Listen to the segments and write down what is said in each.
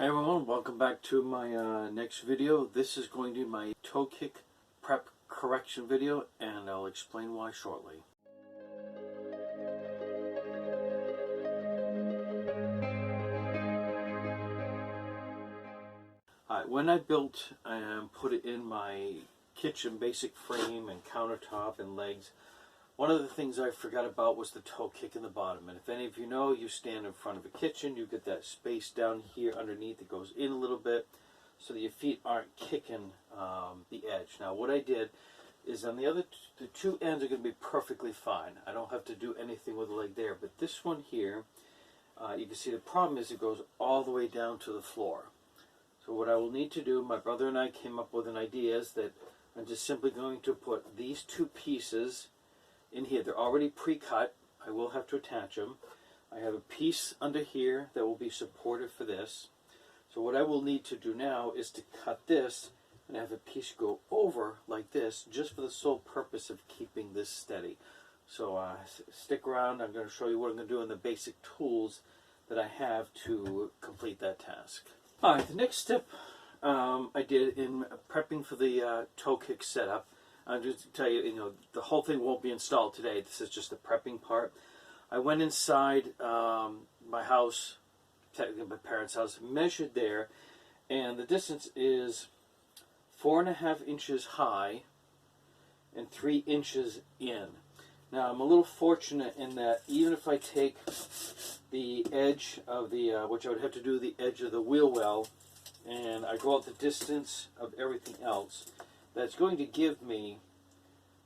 Hey everyone, welcome back to my next video. This is going to be my toe kick prep correction video, and I'll explain why shortly. Alright, when I built and put it in my kitchen basic frame and countertop and legs, one of the things I forgot about was the toe kick in the bottom. And if any of you know, you stand in front of a kitchen, you get that space down here underneath that goes in a little bit so that your feet aren't kicking the edge. Now what I did is on the two ends are going to be perfectly fine. I don't have to do anything with the leg there. But this one here, you can see the problem is it goes all the way down to the floor. So what I will need to do, my brother and I came up with an idea, is that I'm just simply going to put these two pieces in here. They're already pre-cut. I will have to attach them. I have a piece under here that will be supported for this. So what I will need to do now is to cut this and have a piece go over like this, just for the sole purpose of keeping this steady. So stick around. I'm going to show you what I'm going to do and the basic tools that I have to complete that task. Alright, the next step I did in prepping for the toe kick setup, just to tell you, the whole thing won't be installed today. This is just the prepping part. I went inside my house, technically my parents' house, measured there, and the distance is 4.5 inches high and 3 inches in. Now I'm a little fortunate in that even if I take the edge of the, which I would have to do the edge of the wheel well, and I go out the distance of everything else, that's going to give me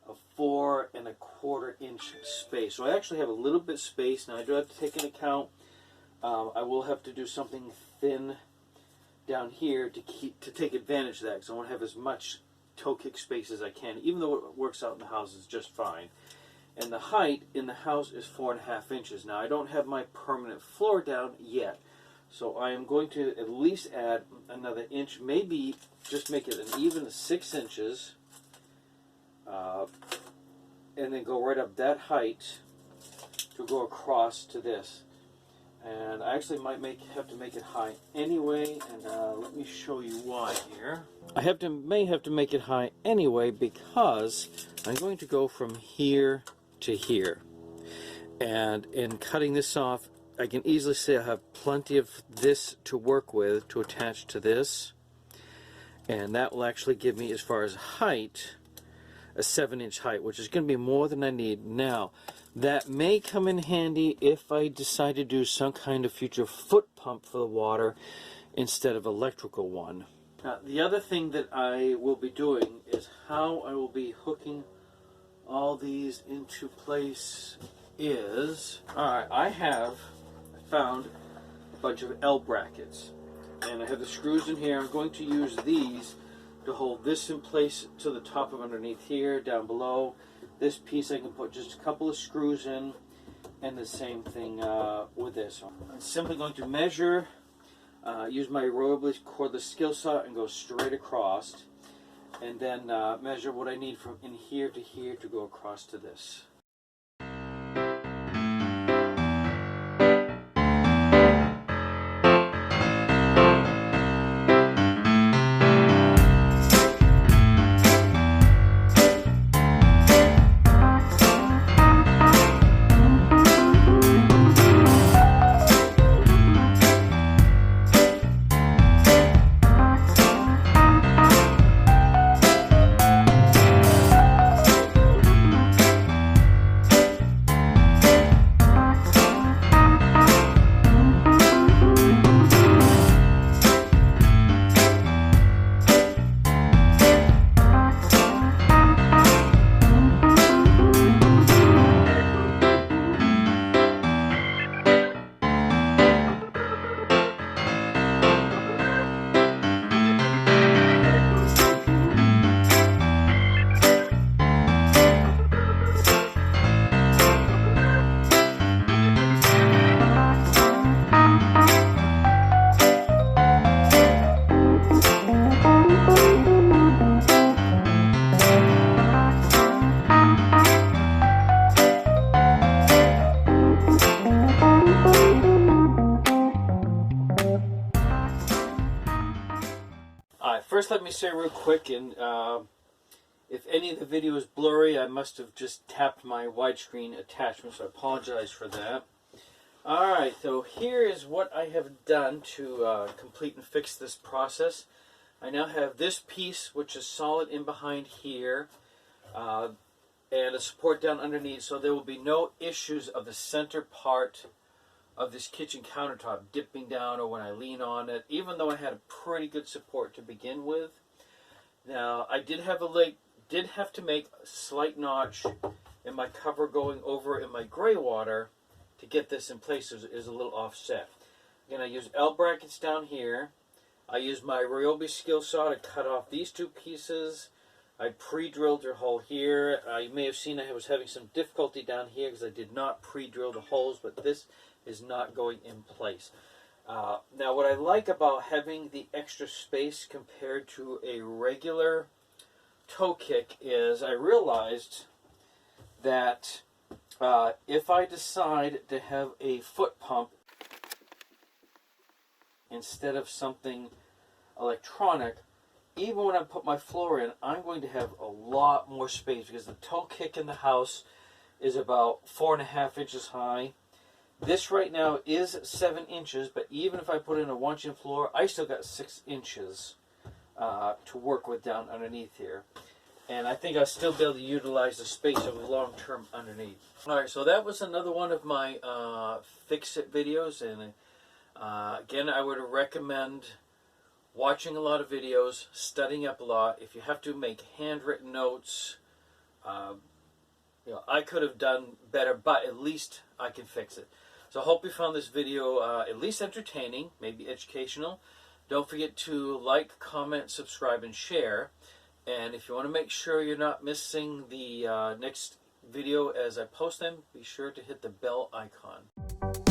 a 4.25 inch space. So I actually have a little bit of space. Now I do have to take into account, I will have to do something thin down here to take advantage of that, because I want to have as much toe kick space as I can, even though it works out in the house is just fine. And the height in the house is 4.5 inches. Now I don't have my permanent floor down yet, so I am going to at least add another inch, maybe just make it an even 6 inches, and then go right up that height to go across to this. And I actually might have to make it high anyway, and let me show you why here. I may have to make it high anyway because I'm going to go from here to here. And in cutting this off, I can easily say I have plenty of this to work with to attach to this, and that will actually give me, as far as height, a 7-inch height, which is going to be more than I need. Now that may come in handy if I decide to do some kind of future foot pump for the water instead of electrical one. Now the other thing that I will be doing is how I will be hooking all these into place is, alright, I found a bunch of L brackets, and I have the screws in here. I'm going to use these to hold this in place to the top of underneath here, down below. This piece I can put just a couple of screws in, and the same thing with this. I'm simply going to measure, use my rotary cordless skill saw and go straight across, and then measure what I need from in here to go across to this. first let me say real quick, and if any of the video is blurry, I must have just tapped my widescreen attachment, so I apologize for that. Alright, so here is what I have done to complete and fix this process. I now have this piece, which is solid in behind here, and a support down underneath, so there will be no issues of the center part of this kitchen countertop dipping down or when I lean on it, even though I had a pretty good support to begin with. Now, I did have to make a slight notch in my cover going over in my gray water to get this in place. Is a little offset. Again, I used L brackets down here. I used my Ryobi skill saw to cut off these two pieces. I pre-drilled their hole here. You may have seen I was having some difficulty down here because I did not pre-drill the holes, but this is not going in place. Now, what I like about having the extra space compared to a regular toe kick is I realized that if I decide to have a foot pump instead of something electronic, even when I put my floor in, I'm going to have a lot more space because the toe kick in the house is about 4.5 inches high. This right now is 7 inches, but even if I put in a 1-inch floor, I still got 6 inches to work with down underneath here. And I think I'll still be able to utilize the space of a long term underneath. Alright, so that was another one of my fix-it videos. And again, I would recommend watching a lot of videos, studying up a lot. If you have to make handwritten notes, I could have done better, but at least I can fix it. So I hope you found this video at least entertaining, maybe educational. Don't forget to like, comment, subscribe, and share. And if you want to make sure you're not missing the next video as I post them, be sure to hit the bell icon.